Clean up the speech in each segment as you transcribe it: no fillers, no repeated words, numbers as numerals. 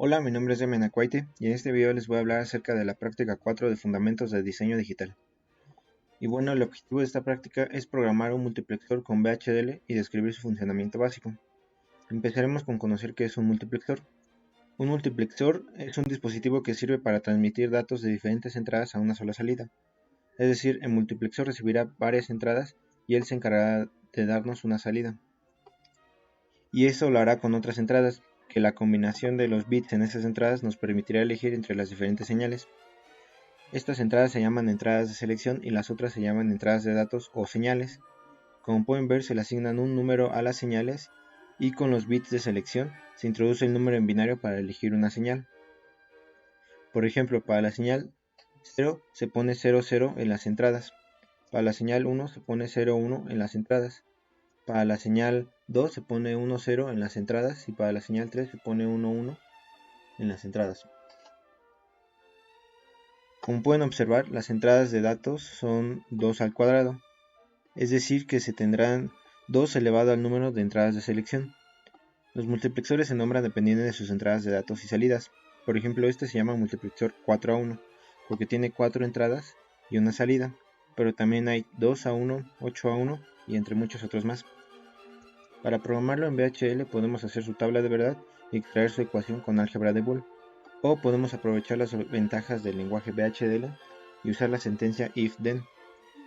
Hola, mi nombre es Demian Acuaite y en este video les voy a hablar acerca de la práctica 4 de Fundamentos de Diseño Digital. Y bueno, el objetivo de esta práctica es programar un multiplexor con VHDL y describir su funcionamiento básico. Empezaremos con conocer qué es un multiplexor. Un multiplexor es un dispositivo que sirve para transmitir datos de diferentes entradas a una sola salida. Es decir, el multiplexor recibirá varias entradas y él se encargará de darnos una salida. Y eso lo hará con otras entradas, que la combinación de los bits en esas entradas nos permitirá elegir entre las diferentes señales. Estas entradas se llaman entradas de selección y las otras se llaman entradas de datos o señales. Como pueden ver, se le asignan un número a las señales y con los bits de selección se introduce el número en binario para elegir una señal. Por ejemplo, para la señal 0 se pone 00 en las entradas, para la señal 1 se pone 01 en las entradas, para la señal 2 se pone 10 en las entradas y para la señal 3 se pone 11 en las entradas. Como pueden observar, las entradas de datos son 2 al cuadrado, es decir que se tendrán 2 elevado al número de entradas de selección. Los multiplexores se nombran dependiendo de sus entradas de datos y salidas. Por ejemplo, este se llama multiplexor 4 a 1, porque tiene 4 entradas y una salida, pero también hay 2 a 1, 8 a 1 y entre muchos otros más. Para programarlo en VHDL podemos hacer su tabla de verdad y extraer su ecuación con álgebra de Boole. O podemos aprovechar las ventajas del lenguaje VHDL y usar la sentencia if-then,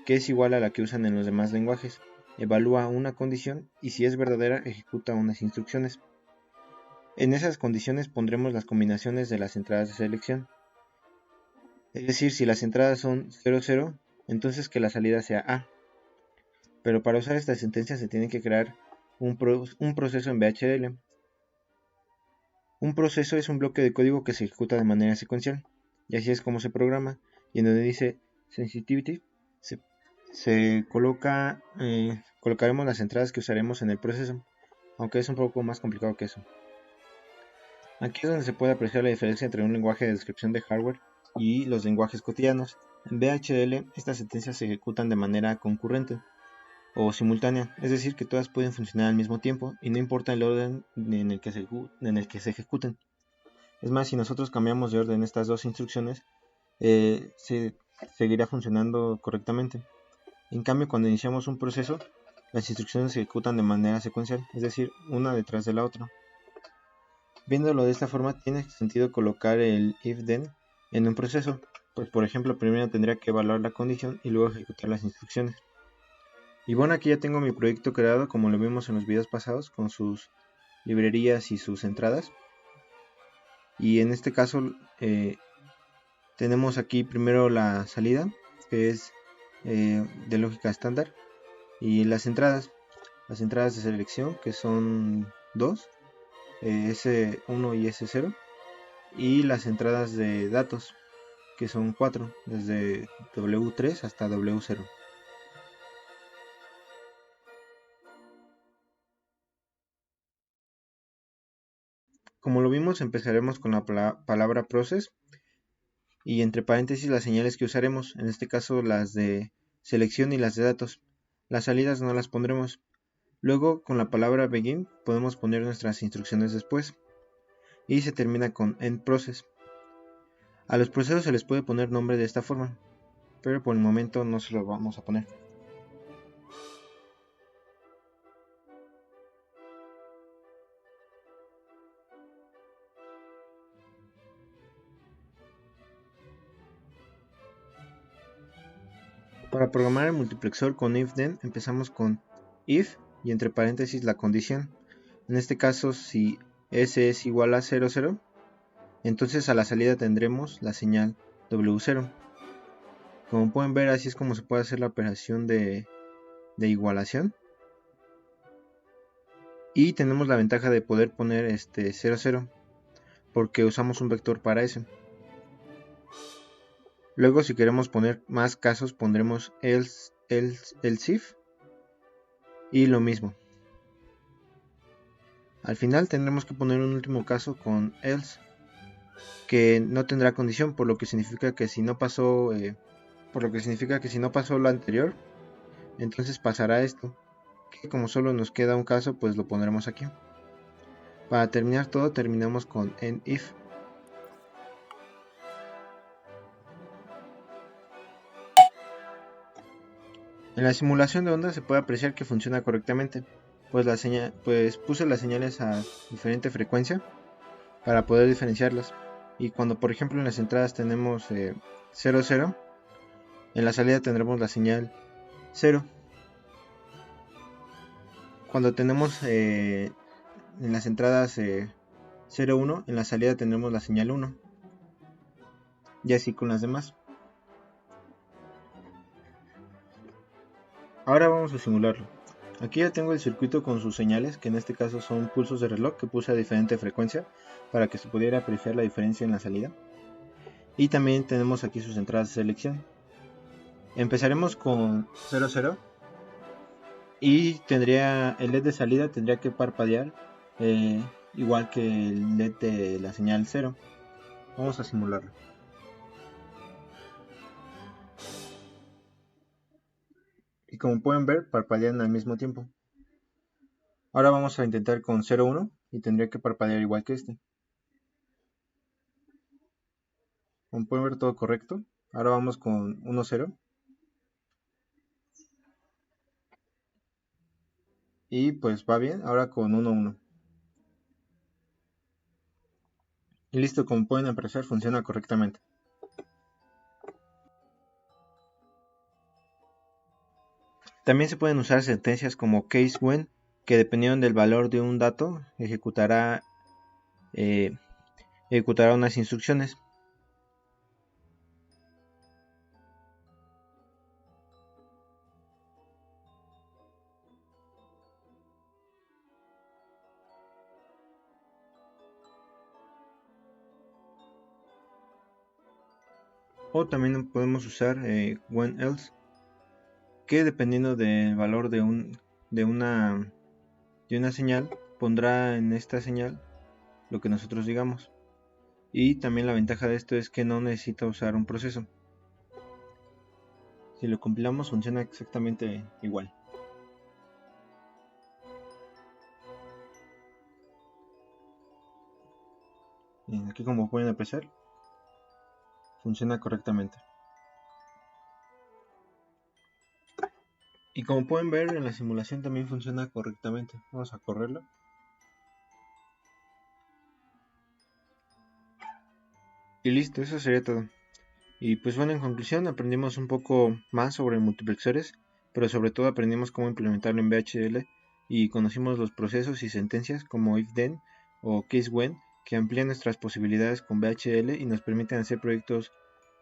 que es igual a la que usan en los demás lenguajes. Evalúa una condición y si es verdadera ejecuta unas instrucciones. En esas condiciones pondremos las combinaciones de las entradas de selección. Es decir, si las entradas son 00, entonces que la salida sea A. Pero para usar esta sentencia se tiene que crear un proceso en VHDL. Un proceso es un bloque de código que se ejecuta de manera secuencial, y así es como se programa, y en donde dice sensitivity colocaremos las entradas que usaremos en el proceso, aunque es un poco más complicado que eso. Aquí es donde se puede apreciar la diferencia entre un lenguaje de descripción de hardware y los lenguajes cotidianos. En VHDL estas sentencias se ejecutan de manera concurrente o simultánea, es decir que todas pueden funcionar al mismo tiempo y no importa el orden en el que se ejecuten. Es más, si nosotros cambiamos de orden estas dos instrucciones, se seguirá funcionando correctamente. En cambio, cuando iniciamos un proceso, las instrucciones se ejecutan de manera secuencial, es decir, una detrás de la otra. Viéndolo de esta forma, tiene sentido colocar el if-then en un proceso, pues por ejemplo, primero tendría que evaluar la condición y luego ejecutar las instrucciones. Y bueno, aquí ya tengo mi proyecto creado, como lo vimos en los videos pasados, con sus librerías y sus entradas. Y en este caso, tenemos aquí primero la salida, que es de lógica estándar, y las entradas de selección, que son 2, S1 y S0, y las entradas de datos, que son 4, desde W3 hasta W0. Como lo vimos, empezaremos con la palabra process y entre paréntesis las señales que usaremos, en este caso las de selección y las de datos. Las salidas no las pondremos. Luego, con la palabra begin podemos poner nuestras instrucciones después. Y se termina con end process. A los procesos se les puede poner nombre de esta forma, pero por el momento no se lo vamos a poner. Para programar el multiplexor con if-then empezamos con if y entre paréntesis la condición. En este caso, si s es igual a 00, entonces a la salida tendremos la señal W0. Como pueden ver, así es como se puede hacer la operación de igualación. Y tenemos la ventaja de poder poner 00, porque usamos un vector para eso. Luego, si queremos poner más casos, pondremos else if y lo mismo. Al final tendremos que poner un último caso con else, que no tendrá condición, por lo que significa que si no pasó lo anterior, entonces pasará esto, que como solo nos queda un caso, pues lo pondremos aquí. Para terminar todo, terminamos con end if, En la simulación de onda se puede apreciar que funciona correctamente, pues puse las señales a diferente frecuencia para poder diferenciarlas. Y cuando por ejemplo en las entradas tenemos 0, 0, en la salida tendremos la señal 0. Cuando tenemos en las entradas 0, 1, en la salida tendremos la señal 1. Y así con las demás. Ahora vamos a simularlo. Aquí ya tengo el circuito con sus señales, que en este caso son pulsos de reloj que puse a diferente frecuencia para que se pudiera apreciar la diferencia en la salida. Y también tenemos aquí sus entradas de selección. Empezaremos con 0, 0 y el LED de salida tendría que parpadear igual que el LED de la señal 0. Vamos a simularlo. Y como pueden ver, parpadean al mismo tiempo. Ahora vamos a intentar con 0, 1 y tendría que parpadear igual que este. Como pueden ver, todo correcto. Ahora vamos con 1, 0. Y pues va bien. Ahora con 1, 1. Y listo, como pueden apreciar, funciona correctamente. También se pueden usar sentencias como case when, que dependiendo del valor de un dato, ejecutará unas instrucciones. O también podemos usar when else, que dependiendo del valor de una señal, pondrá en esta señal lo que nosotros digamos. Y también la ventaja de esto es que no necesita usar un proceso. Si lo compilamos funciona exactamente igual. Y aquí, como pueden apreciar, funciona correctamente. Y como pueden ver, en la simulación también funciona correctamente. Vamos a correrlo. Y listo, eso sería todo. Y pues bueno, en conclusión aprendimos un poco más sobre multiplexores, pero sobre todo aprendimos cómo implementarlo en VHDL y conocimos los procesos y sentencias como if then o case when, que amplían nuestras posibilidades con VHDL y nos permiten hacer proyectos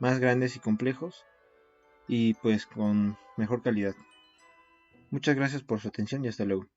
más grandes y complejos y pues con mejor calidad. Muchas gracias por su atención y hasta luego.